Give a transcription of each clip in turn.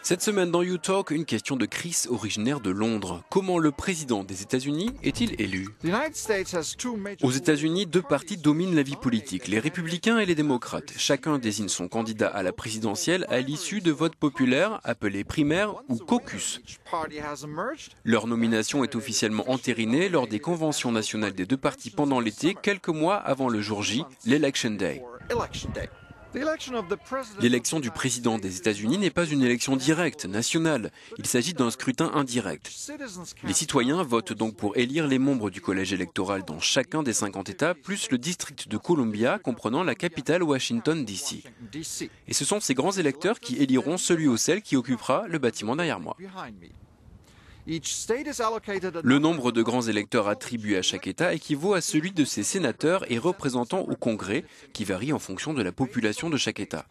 Cette semaine dans YouTalk, une question de Chris originaire de Londres. Comment le président des États-Unis est-il élu? Aux États-Unis, deux partis dominent la vie politique, les républicains et les démocrates. Chacun désigne son candidat à la présidentielle à l'issue de votes populaires appelés primaires ou caucus. Leur nomination est officiellement entérinée lors des conventions nationales des deux partis pendant l'été, quelques mois avant le jour J, l'Election Day. L'élection du président des États-Unis n'est pas une élection directe, nationale. Il s'agit d'un scrutin indirect. Les citoyens votent donc pour élire les membres du collège électoral dans chacun des 50 États, plus le district de Columbia comprenant la capitale Washington, D.C. Et ce sont ces grands électeurs qui éliront celui ou celle qui occupera le bâtiment derrière moi. Le nombre de grands électeurs attribués à chaque État équivaut à celui de ses sénateurs et représentants au Congrès, qui varie en fonction de la population de chaque État.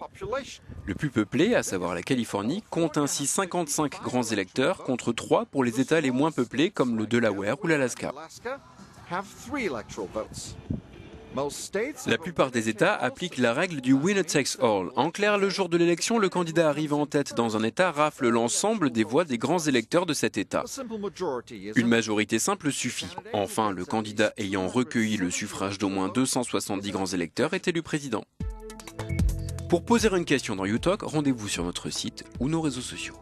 Le plus peuplé, à savoir la Californie, compte ainsi 55 grands électeurs contre 3 pour les États les moins peuplés comme le Delaware ou l'Alaska. La plupart des États appliquent la règle du winner takes all. En clair, le jour de l'élection, le candidat arrivant en tête dans un État rafle l'ensemble des voix des grands électeurs de cet État. Une majorité simple suffit. Enfin, le candidat ayant recueilli le suffrage d'au moins 270 grands électeurs est élu président. Pour poser une question dans YouTalk, rendez-vous sur notre site ou nos réseaux sociaux.